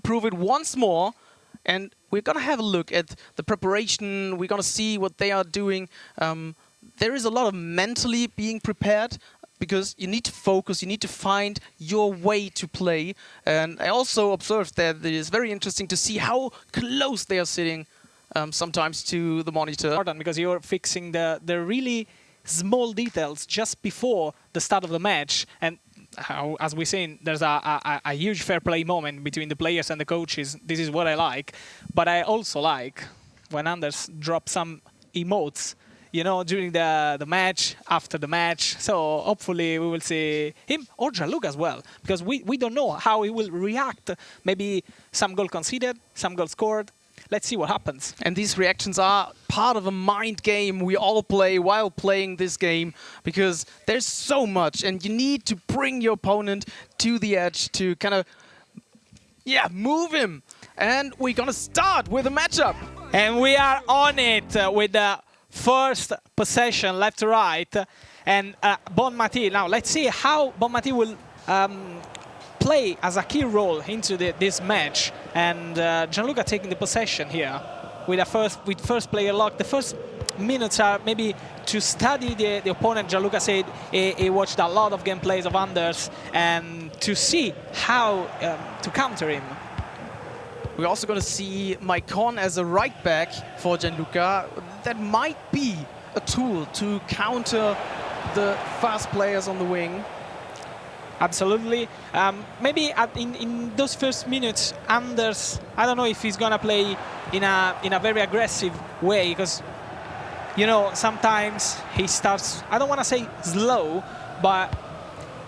improve it once more. And we're going to have a look at the preparation. We're going to see what they are doing. There is a lot of mentally being prepared, because you need to focus, you need to find your way to play. And I also observed that it is very interesting to see how close they are sitting sometimes to the monitor. Because you're fixing the really small details just before the start of the match. And how, as we're saying, there's a huge fair play moment between the players and the coaches. This is what I like. But I also like when Anders drops some emotes, you know, during the match, after the match. So hopefully we will see him or Gianluca as well, because we don't know how he will react. Maybe some goal conceded, some goal scored. Let's see what happens. And these reactions are part of a mind game we all play while playing this game, because there's so much and you need to bring your opponent to the edge to kind of, yeah, move him. And we're going to start with a matchup. And we are on it with the first possession left to right. And Bonmati, now let's see how Bonmati will play as a key role into this match. And Gianluca taking the possession here with first player lock. The first minutes are maybe to study the opponent. Gianluca said he watched a lot of gameplays of Anders and to see how to counter him. We're also going to see Maicon as a right back for Gianluca. That might be a tool to counter the fast players on the wing. Absolutely. Maybe in those first minutes, Anders, I don't know if he's gonna play in a very aggressive way, because you know sometimes he starts, I don't want to say slow, but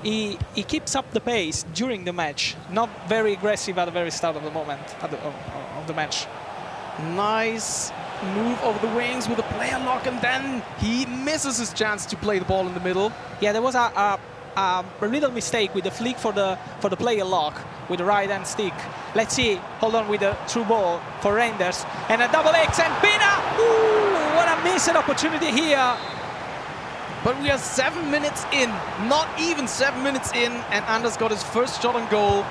he keeps up the pace during the match. Not very aggressive at the very start of the moment of the match. Nice move over the wings with a player lock, and then he misses his chance to play the ball in the middle. Yeah, there was a little mistake with the flick for the player lock with the right hand stick. Let's see, hold on with the through ball for Reinders, and a double X, and Pina! Ooh, what a missed opportunity here. But we are 7 minutes in, not even 7 minutes in, and Anders got his first shot on goal.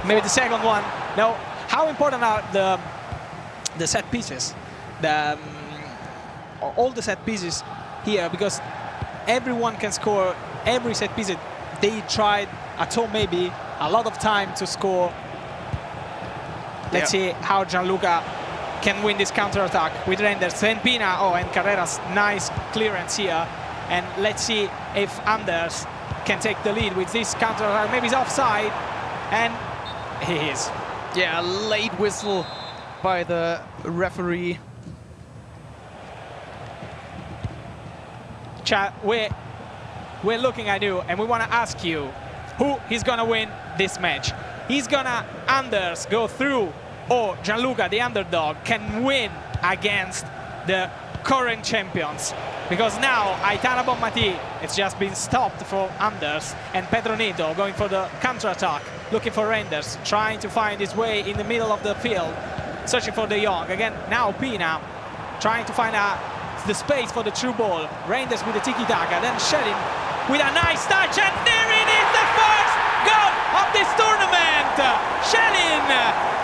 Maybe the second one. Now, how important are the set pieces? All the set pieces here, because everyone can score every set piece. They tried at home maybe a lot of time to score. Let's see how Gianluca can win this counter-attack with Reinders and Pina. Oh, and Carrera's nice clearance here. And let's see if Anders can take the lead with this counter-attack. Maybe he's offside, and he is. Yeah, a late whistle by the referee. Chat, we're looking at you, and we want to ask you who is going to win this match. He's going to Anders go through, or Gianluca, the underdog, can win against the current champions. Because now Aitana Bonmati, it's just been stopped for Anders, and Pedro Nito going for the counter-attack, looking for Reinders, trying to find his way in the middle of the field, searching for De Jong. Again, now Pina trying to find the space for the through ball. Reinders with the tiki-taka, then Schelling with a nice touch, and there it is, the first goal of this tournament! Schelling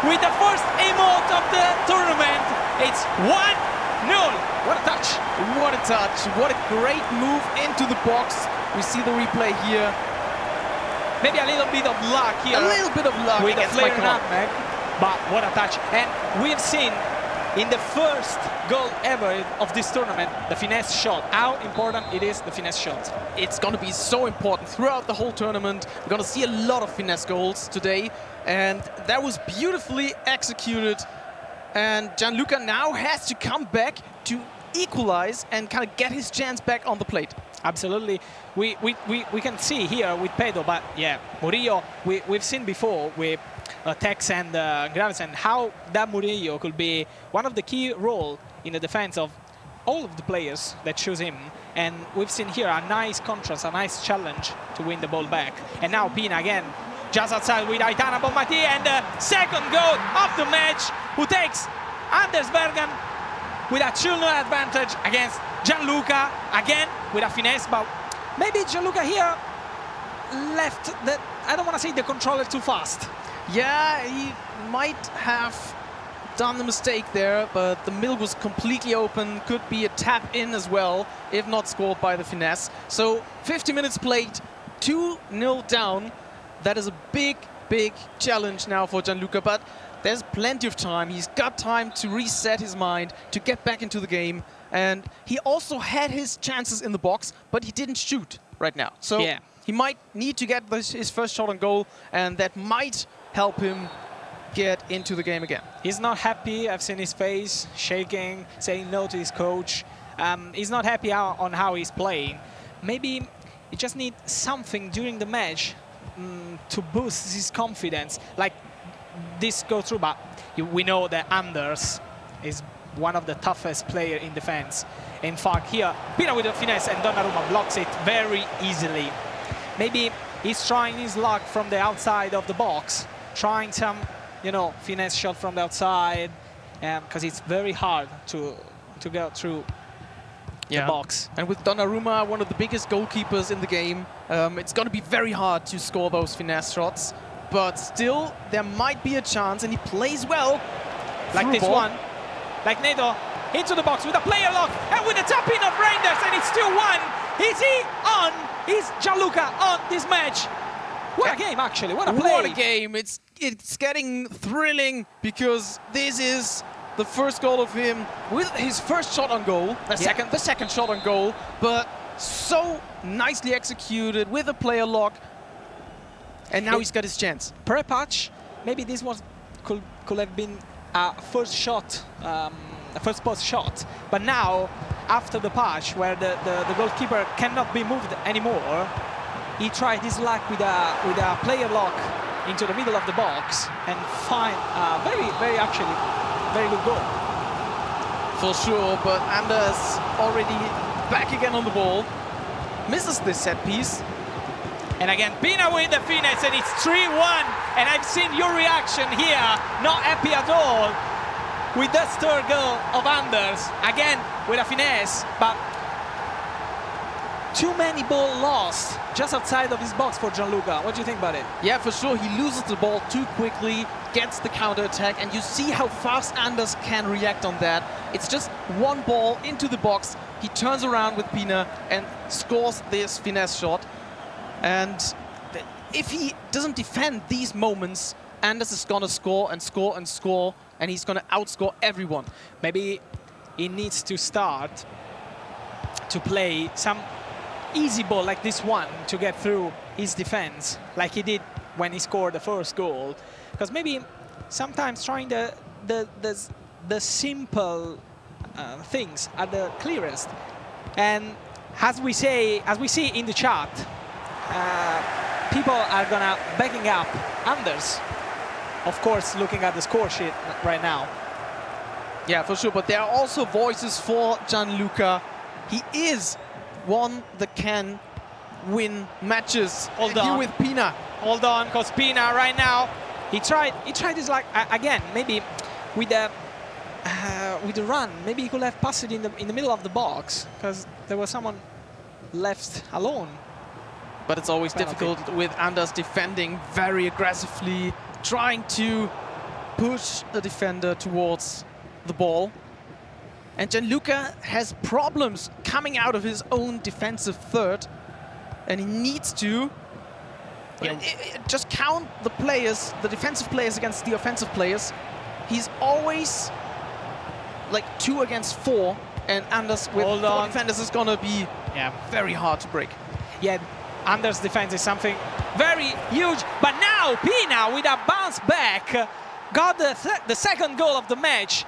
with the first emote of the tournament. It's 1-0. What a touch! What a touch! What a great move into the box. We see the replay here. Maybe a little bit of luck here. A little bit of luck with the against flare Maicon. nutmeg, but what a touch! And we've seen in the first goal ever of this tournament, the finesse shot. How important it is, the finesse shot. It's going to be so important throughout the whole tournament. We're going to see a lot of finesse goals today, and that was beautifully executed. And Gianluca now has to come back to equalize and kind of get his chance back on the plate. Absolutely. We can see here with Pedro, but yeah, Murillo, we've seen before with Tex and Gravesen how that Murillo could be one of the key role in the defense of all of the players that choose him. And we've seen here a nice contrast, a nice challenge to win the ball back. And now Pina again, just outside with Aitana Bonmati, and the second goal of the match, who takes Anders Bergen with a 2-0 advantage against Gianluca, again with a finesse, but maybe Gianluca here left the, I don't want to say the controller too fast. Yeah, he might have done the mistake there, but the middle was completely open. Could be a tap in as well, if not scored by the finesse. So 50 minutes played, 2-0 down. That is a big, big challenge now for Gianluca, but there's plenty of time. He's got time to reset his mind, to get back into the game. And he also had his chances in the box, but he didn't shoot right now. So Yeah. he might need to get his first shot on goal, and that might help him get into the game again. He's not happy. I've seen his face shaking, saying no to his coach. He's not happy on how he's playing. Maybe he just needs something during the match to boost his confidence. Like this go through, but we know that Anders is one of the toughest players in defense. In fact, here, Pina with the finesse and Donnarumma blocks it very easily. Maybe he's trying his luck from the outside of the box, trying some, finesse shot from the outside, because it's very hard to go through the box. And with Donnarumma, one of the biggest goalkeepers in the game, it's going to be very hard to score those finesse shots. But still, there might be a chance, and he plays well. Like this one, like Neto, into the box with a player lock, and with the tap-in of Reinders, and it's 2-1. Is he on? Is Gianluca on this match? What a game, actually. What a play. What a game. It's getting thrilling, because this is the first goal of him with his first shot on goal, the second shot on goal, but so nicely executed with a player lock. And now he's got his chance. Pre-patch, maybe this was could have been a first shot, a first post shot. But now, after the patch, where the goalkeeper cannot be moved anymore, he tried his luck with a player lock into the middle of the box and find very good goal. For sure, but Anders already back again on the ball. Misses this set piece. And again, Pina with the finesse, and it's 3-1. And I've seen your reaction here, not happy at all with that third goal of Anders. Again, with a finesse, but too many ball lost just outside of his box for Gianluca. What do you think about it? Yeah, for sure. He loses the ball too quickly, gets the counter-attack, and you see how fast Anders can react on that. It's just one ball into the box. He turns around with Pina and scores this finesse shot. And if he doesn't defend these moments, Anders is going to score and score and score, and he's going to outscore everyone. Maybe he needs to start to play some easy ball like this one to get through his defense, like he did when he scored the first goal. Because maybe sometimes trying the simple things are the clearest. And as we see in the chat, people are gonna backing up Anders. Of course, looking at the score sheet right now. Yeah, for sure. But there are also voices for Gianluca. He is one that can win matches. Hold on. Here with Pina. Hold on, because Pina right now, he tried his luck again. Maybe with the run, maybe he could have passed it in the middle of the box, because there was someone left alone. But it's always difficult with Anders defending very aggressively, trying to push the defender towards the ball. And Gianluca has problems coming out of his own defensive third, and he needs to just count the players, the defensive players against the offensive players. He's always like 2 against 4, and Anders with 4 defenders is gonna be very hard to break. Yeah, Anders' defense is something very huge, but now Pina with a bounce back got the second goal of the match.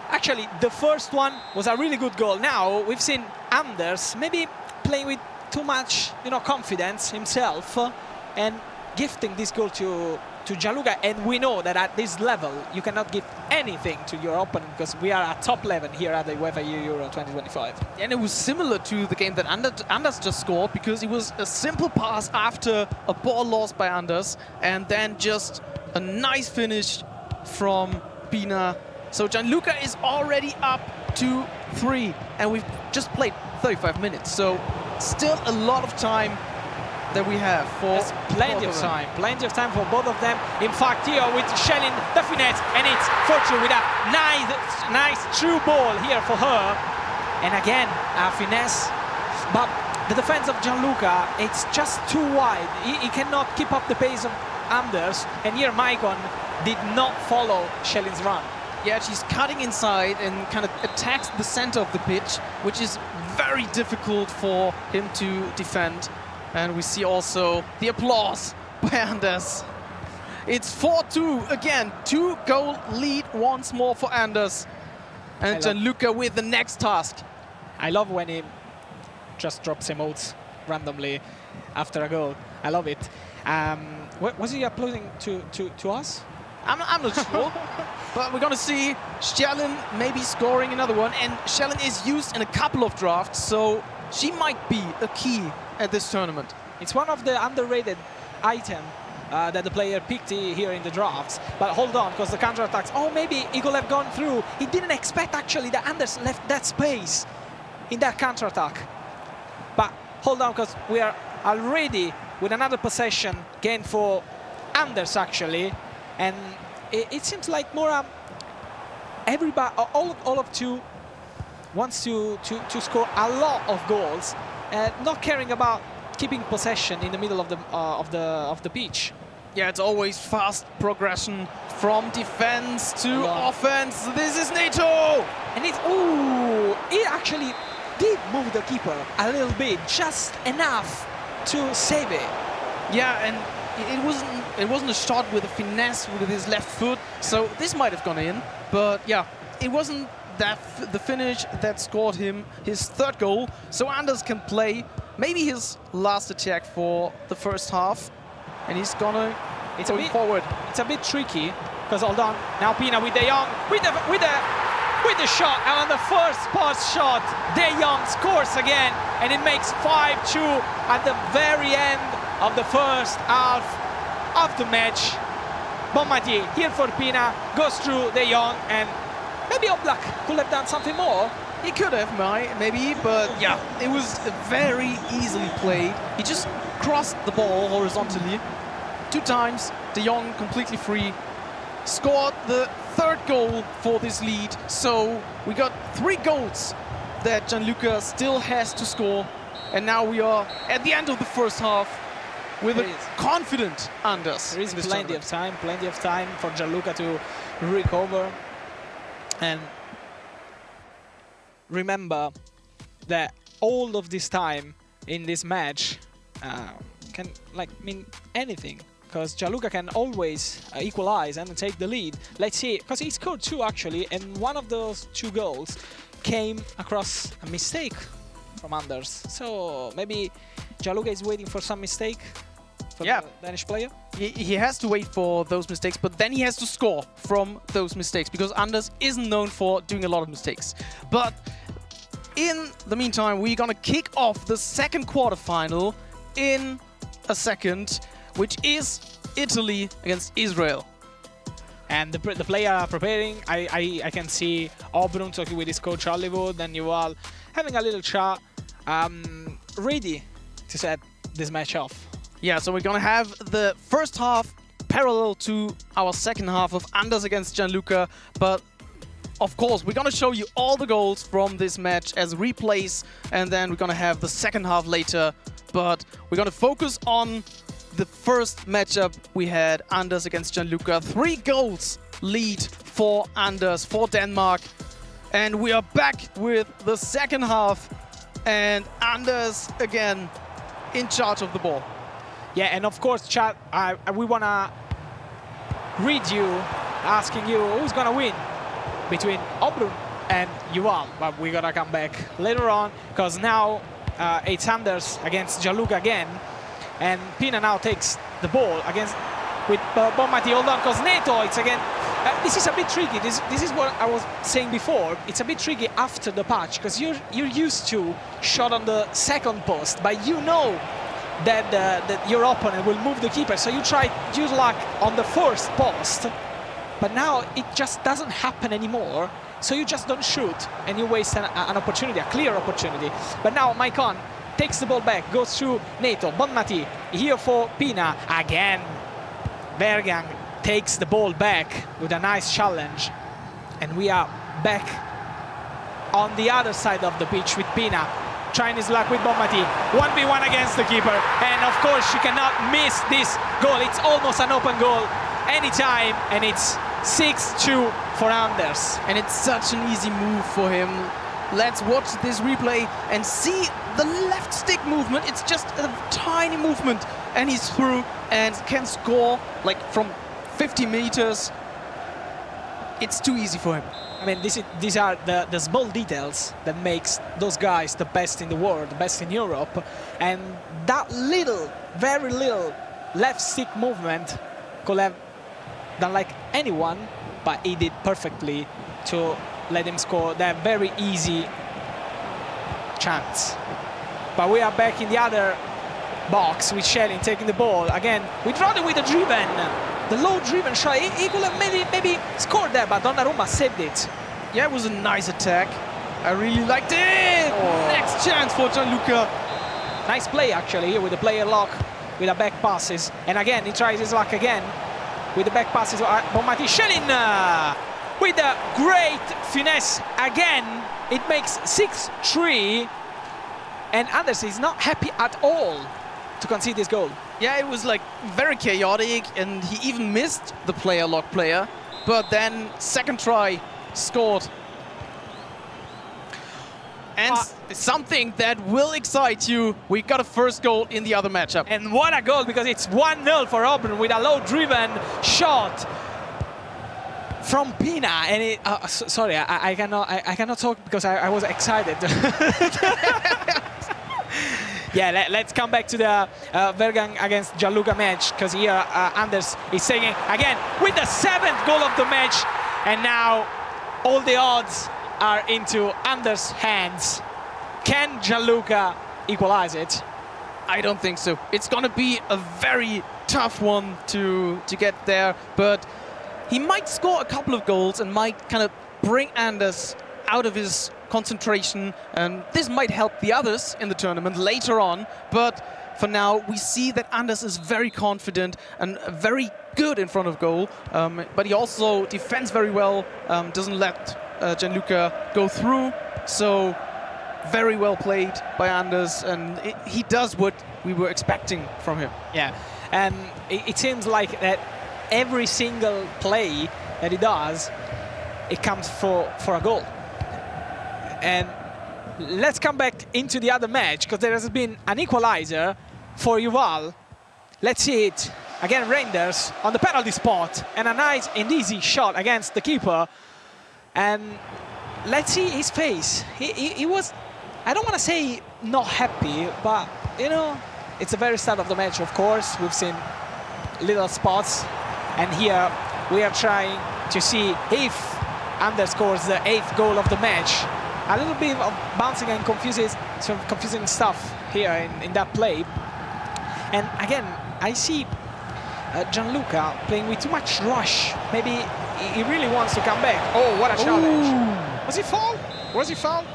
Actually, the first one was a really good goal. Now we've seen Anders maybe playing with too much, confidence himself, and gifting this goal to Gianluca. And we know that at this level, you cannot give anything to your opponent, because we are at top 11 here at the UEFA eEURO 2025. And it was similar to the game that Anders just scored, because it was a simple pass after a ball lost by Anders, and then just a nice finish from Pina. So Gianluca is already up 2-3, and we've just played 35 minutes. So still a lot of time that we have for There's plenty of time for both of them. In fact, here with Shelin, the finesse, and it's Fortune with a nice true ball here for her. And again, a finesse, but the defense of Gianluca, it's just too wide. He cannot keep up the pace of Anders, and here Maicon did not follow Shelin's run. Yeah, she's cutting inside and kind of attacks the center of the pitch, which is very difficult for him to defend. And we see also the applause by Anders. It's 4-2 again, 2-goal lead once more for Anders. And Gianluca with the next task. I love when he just drops emotes randomly after a goal. I love it. Was he uploading to us? I'm not sure, but we're gonna see Shellen maybe scoring another one, and Shellen is used in a couple of drafts, so she might be a key at this tournament. It's one of the underrated items that the player picked here in the drafts. But hold on, because the counter-attacks, oh, maybe he could have gone through. He didn't expect actually that Anders left that space in that counter-attack. But hold on, because we are already with another possession gained for Anders actually. And it seems like more everybody, all of two wants to score a lot of goals, not caring about keeping possession in the middle of the pitch. Yeah, it's always fast progression from defense to offense. This is NATO, and it actually did move the keeper a little bit, just enough to save it. Yeah, and it wasn't a shot with a finesse with his left foot, so this might have gone in. But yeah, it wasn't the finish that scored him his third goal. So Anders can play maybe his last attack for the first half, and he's going forward. It's a bit tricky because hold on, now Pina with De Jong with the shot, and on the first post shot, De Jong scores again, and it makes 5-2 at the very end of the first half of the match. Bonmati here for Pina, goes through De Jong, and maybe Oblak could have done something more. He could have, maybe, but yeah, it was very easily played. He just crossed the ball horizontally 2 times. De Jong completely free, scored the third goal for this lead. So we got 3 goals that Gianluca still has to score, and now we are at the end of the first half with a confident Anders. There is plenty of time for Gianluca to recover. And remember that all of this time in this match can mean anything, because Gianluca can always equalize and take the lead. Let's see, because he scored 2 actually, and one of those 2 goals came across a mistake from Anders. So maybe Gianluca is waiting for some mistake from the Danish player. He has to wait for those mistakes, but then he has to score from those mistakes, because Anders isn't known for doing a lot of mistakes. But in the meantime, we're gonna kick off the second quarterfinal in a second, which is Italy against Israel. And the player are preparing. I can see Obrun talking with his coach Hollywood, and you all having a little chat, ready to set this match off. Yeah, so we're gonna have the first half parallel to our second half of Anders against Gianluca, but of course we're gonna show you all the goals from this match as replays, and then we're gonna have the second half later. But we're gonna focus on the first matchup we had, Anders against Gianluca. 3 goals lead for Anders, for Denmark. And we are back with the second half, and Anders again in charge of the ball. Yeah, and of course, chat, we want to read you, asking you who's going to win between Obrun and Yuval. But we're going to come back later on, because now it's Anders against Gianluca again. And Pina now takes the ball against with Bonmati. Hold on, because Neto, it's again... this is a bit tricky. This is what I was saying before. It's a bit tricky after the patch, because you're used to shot on the second post, but you know that your opponent will move the keeper, so you try use luck on the first post, but now it just doesn't happen anymore, so you just don't shoot and you waste an opportunity, a clear opportunity. But now Maicon takes the ball back, goes through Neto, Bonmati, here for Pina, again. Vejrgang takes the ball back with a nice challenge. And we are back on the other side of the pitch with Pina, trying his luck with Bonmati. 1v1 against the keeper. And of course, she cannot miss this goal. It's almost an open goal anytime, and it's 6-2 for Anders. And it's such an easy move for him. Let's watch this replay and see the left stick movement. It's just a tiny movement, and he's through and can score like from 50 meters. It's too easy for him. I mean, these are the small details that makes those guys the best in the world, the best in Europe. And that little, very little left stick movement could have done like anyone, but he did perfectly to let him score that very easy chance. But we are back in the other box with Shellin taking the ball. Again, we tried it with the driven, the low-driven shot. He could have maybe scored there, but Donnarumma saved it. Yeah, it was a nice attack. I really liked it. Oh. Next chance for Gianluca. Nice play, actually, here with the player lock, with the back passes. And again, he tries his luck again with the back passes. Bonmati, Shellin with a great finesse again. It makes 6-3. And Anders is not happy at all to concede this goal. Yeah, it was like very chaotic, and he even missed the player lock player. But then second try, scored. And something that will excite you, we got a first goal in the other matchup. And what a goal, because it's 1-0 for Auburn with a low-driven shot from Pina. And it, sorry, I cannot talk because I was excited. Yeah, let's come back to the Vejrgang against Gianluca match, because here Anders is saying again with the 7th goal of the match, and now all the odds are into Anders' hands. Can Gianluca equalize it? I don't think so. It's gonna be a very tough one to get there, but he might score a couple of goals and might kind of bring Anders out of his concentration, and this might help the others in the tournament later on. But for now, we see that Anders is very confident and very good in front of goal, but he also defends very well, doesn't let Gianluca go through. So very well played by Anders, and he does what we were expecting from him. Yeah, and it seems like that every single play that he does, it comes for a goal. And let's come back into the other match, because there has been an equalizer for Yuval. Let's see it. Again, Reinders on the penalty spot, and a nice and easy shot against the keeper. And let's see his face. He was, I don't want to say not happy, but, you know, it's the very start of the match, of course. We've seen little spots. And here we are trying to see if Anders scores the 8th goal of the match. A little bit of bouncing and some confusing stuff here in that play. And again, I see Gianluca playing with too much rush. Maybe he really wants to come back. Oh, what a challenge. Ooh. Was he fouled? Was he fouled?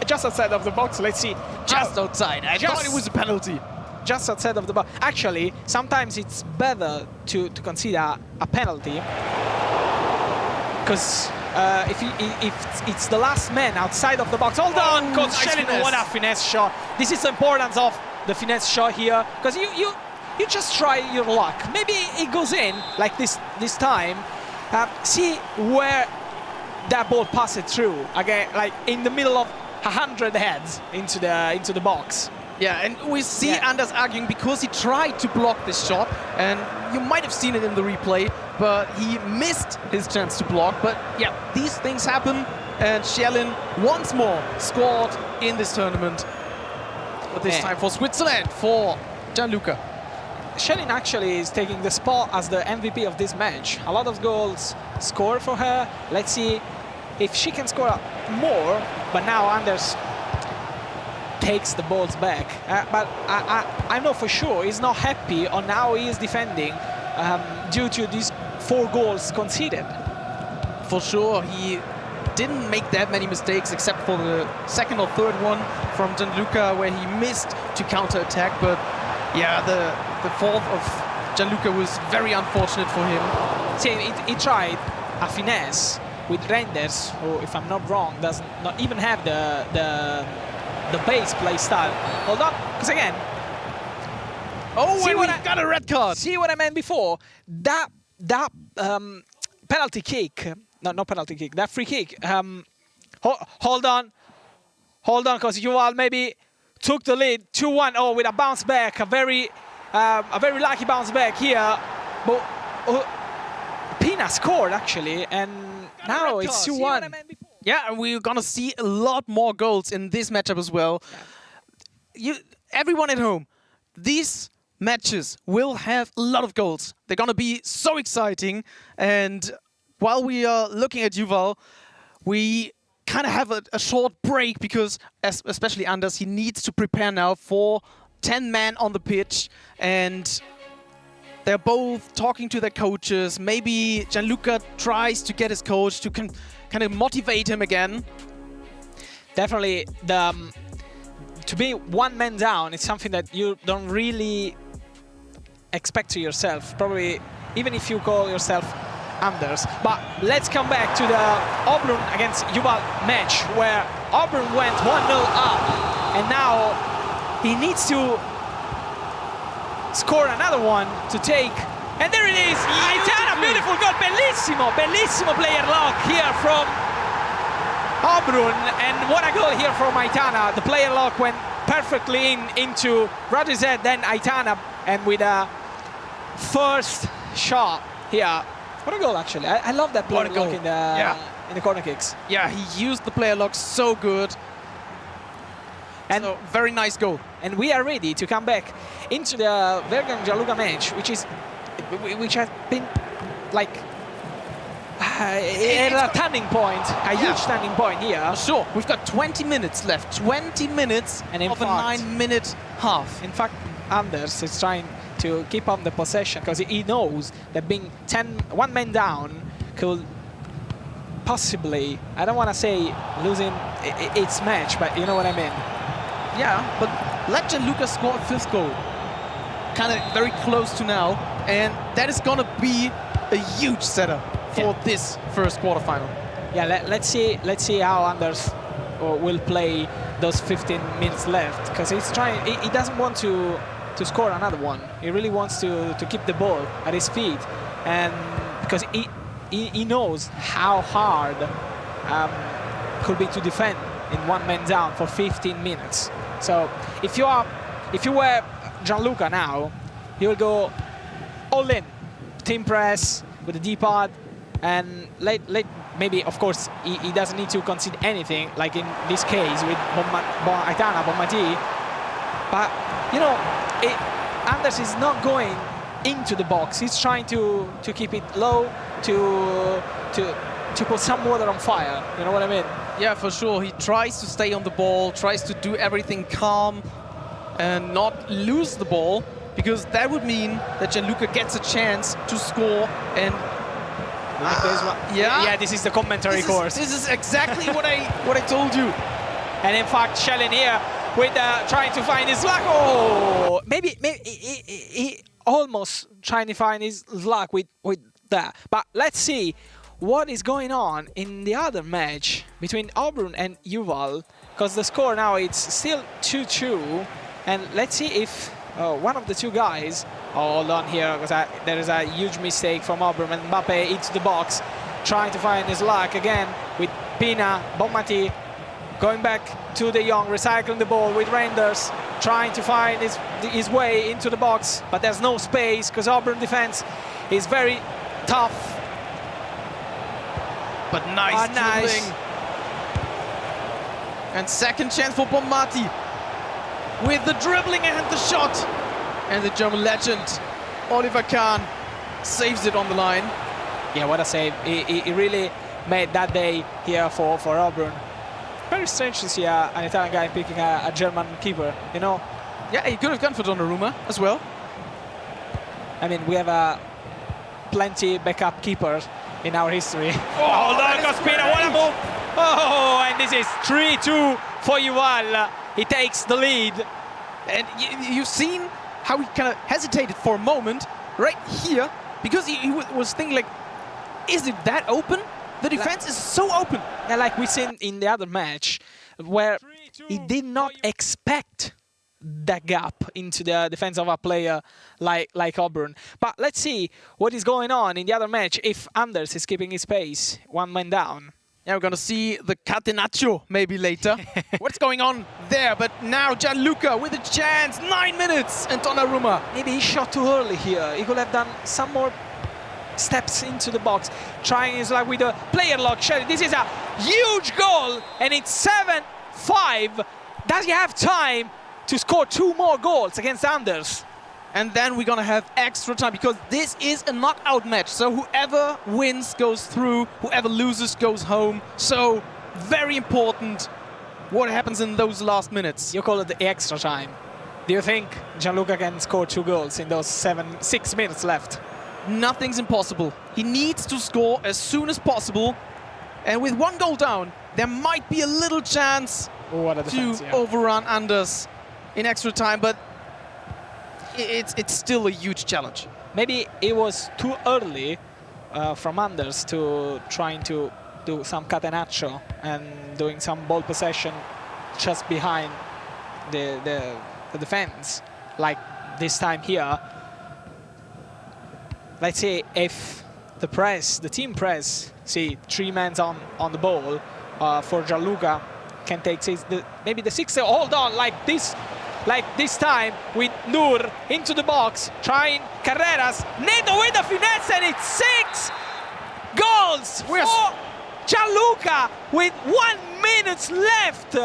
Just outside of the box, let's see. Just outside. I thought it was a penalty. Just outside of the box. Actually, sometimes it's better to consider a penalty, because if it's the last man outside of the box. Hold on, Coach Shellin, what a finesse shot. This is the importance of the finesse shot here, because you just try your luck. Maybe it goes in like this time. See where that ball passes through. Again, like in the middle of 100 heads into the box. Yeah, and we see Anders arguing because he tried to block this shot, and you might have seen it in the replay, but he missed his chance to block. But yeah, these things happen, and Shellin once more scored in this tournament. But this time for Switzerland, for Gianluca. Shellin actually is taking the spot as the MVP of this match. A lot of goals scored for her. Let's see if she can score more, but now Anders takes the balls back. But I know for sure he's not happy on how he is defending due to these 4 goals conceded. For sure, he didn't make that many mistakes except for the second or third one. from Gianluca where he missed to counter-attack, but yeah, the fourth of Gianluca was very unfortunate for him. See, he tried a finesse with Reinders, who, if I'm not wrong, does not even have the base play style. Hold on, because again, Oh, and we got a red card. see what I meant before? That penalty kick, no penalty kick, that free kick. Hold on, because Yuval maybe took the lead 2-1. Oh, with a bounce back, a very lucky bounce back here. But Pina scored actually, and now it's 2-1. Yeah, and we're gonna see a lot more goals in this matchup as well. Everyone at home, these matches will have a lot of goals. They're gonna be so exciting. And while we are looking at Yuval, we kind of have a short break because, especially Anders, he needs to prepare now for 10 men on the pitch, and they're both talking to their coaches. Maybe Gianluca tries to get his coach to kind of motivate him again. Definitely, to be one man down is something that you don't really expect to yourself, probably even if you call yourself Anders. But let's come back to the Auburn against Yuval match, where Auburn went 1-0 up, and now he needs to score another one to take. And there it is! Aitana, beautiful goal! Bellissimo player lock here from Auburn, and what a goal here from Aitana. The player lock went perfectly into Roger's head, then Aitana, and with a first shot here. What a goal, actually. I love that player lock in the corner kicks. Yeah, he used the player lock so good. And so, very nice goal. And we are ready to come back into the Vejrgang Gianluca match, which has been like a turning point, a huge turning point here. Sure, we've got 20 minutes left. 20 minutes and of a 9-minute half. In fact, Anders is trying to keep on the possession because he knows that being one man down could possibly, I don't want to say losing its match, but you know what I mean. Yeah, but let Gianluca score a fifth goal. Kind of very close to now, and that is going to be a huge setup for this first quarterfinal. Yeah, let's see how Anders will play those 15 minutes left, because he's trying. He doesn't want to score another one. He really wants to keep the ball at his feet, and because he knows how hard could be to defend in one man down for 15 minutes. So if you were Gianluca now, he will go all in, team press with the D-pad, and maybe, of course, he doesn't need to concede anything, like in this case with Aitana, Bonmati. But, you know, Anders is not going into the box. He's trying to keep it low, to put some water on fire. You know what I mean? Yeah, for sure. He tries to stay on the ball, tries to do everything calm and not lose the ball, because that would mean that Gianluca gets a chance to score. And yeah, this is the commentary course. This is exactly what I told you. And in fact, Schellen here with trying to find his luck. Oh, maybe he almost trying to find his luck with that. But let's see what is going on in the other match between Auburn and Yuval, because the score now it's still 2-2, and let's see if one of the two guys. Oh, hold on here, because there is a huge mistake from Auburn, and Mbappe into the box, trying to find his luck again with Pina, Bonmati going back to De Jong, recycling the ball with Reinders, trying to find his way into the box, but there's no space because Auburn defense is very tough. But nice dribbling. And second chance for Bonmati with the dribbling and the shot. And the German legend, Oliver Kahn, saves it on the line. Yeah, what a save. He really made that day here for Auburn. Very strange to see an Italian guy picking a German keeper, you know? Yeah, he could have gone for Donnarumma as well. I mean, we have plenty backup keepers in our history. Oh, Cospina, what a move! Oh, and this is 3-2 for Yuval. he takes the lead. And you've seen how he kind of hesitated for a moment right here, because he was thinking like, is it that open? The defense is so open. Yeah, like we seen in the other match, where he did not expect that gap into the defense of a player like Auburn. But let's see what is going on in the other match if Anders is keeping his pace, one man down. Yeah, we're gonna see the catenaccio maybe later. What's going on there? But now Gianluca with a chance, 9 minutes, and Donnarumma. Maybe he shot too early here. He could have done some more steps into the box, trying his luck with the player lock. This is a huge goal, and it's 7-5. Does he have time to score 2 more goals against Anders? And then we're gonna have extra time, because this is a knockout match. So whoever wins goes through, whoever loses goes home. So very important what happens in those last minutes. You call it the extra time. Do you think Gianluca can score 2 goals in those 6 minutes left? Nothing's impossible. He needs to score as soon as possible. And with 1 goal down, there might be a little chance defense, to overrun Anders in extra time, but it's still a huge challenge. Maybe it was too early from Anders to trying to do some catenaccio and doing some ball possession just behind the defense, like this time here. Let's see if the team press, see 3 men on the ball for Gianluca, can take maybe the 6th. Hold on, like this time with Nur into the box, trying Carreras. Neto with the finesse, and it's 6 goals for Gianluca with 1 minute left.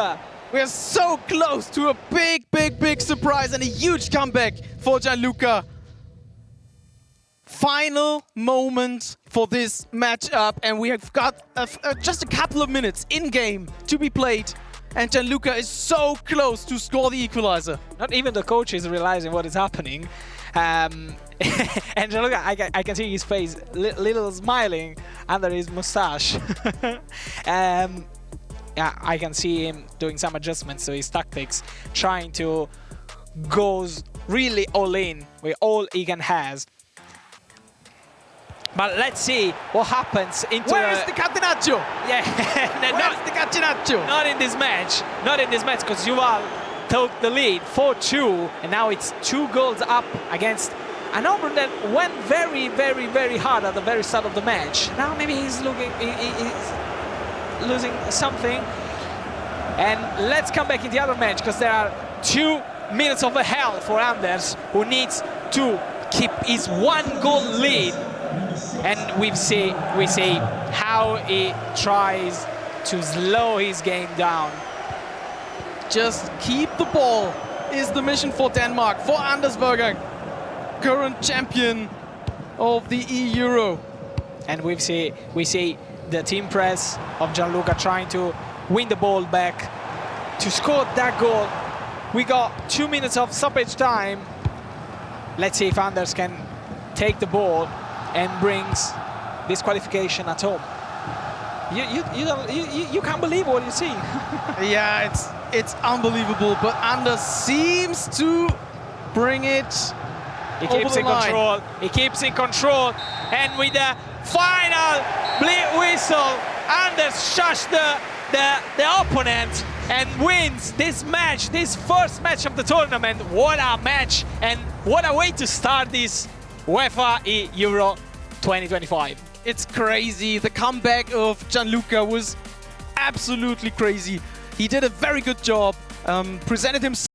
We're so close to a big surprise and a huge comeback for Gianluca. Final moment for this matchup, and we have got just a couple of minutes in game to be played, and Gianluca is so close to score the equalizer. Not even the coach is realizing what is happening. And Gianluca, I can see his face little smiling under his mustache. Yeah, I can see him doing some adjustments to his tactics, trying to go really all in with all he can has. But let's see what happens into Where is the catenaccio? Yeah, Where's the catenaccio? Not in this match. Not in this match, because Yuval took the lead 4-2, and now it's 2 goals up against an Auburn that went very hard at the very start of the match. Now maybe he's losing something. And let's come back in the other match, because there are 2 minutes of hell for Anders, who needs to keep his 1 goal lead. And we see how he tries to slow his game down. Just keep the ball is the mission for Denmark, for Anders Vejrgang, current champion of the eEURO. And we see the team press of Gianluca trying to win the ball back to score that goal. We got 2 minutes of stoppage time. Let's see if Anders can take the ball and brings this qualification at home. You can't believe what you see. Yeah, it's unbelievable, but Anders seems to bring it. He keeps in control. He keeps in control, and with the final whistle, Anders shushed the opponent and wins this match, this first match of the tournament. What a match, and what a way to start this UEFA eEURO 2025. It's crazy. The comeback of Gianluca was absolutely crazy. He did a very good job, presented himself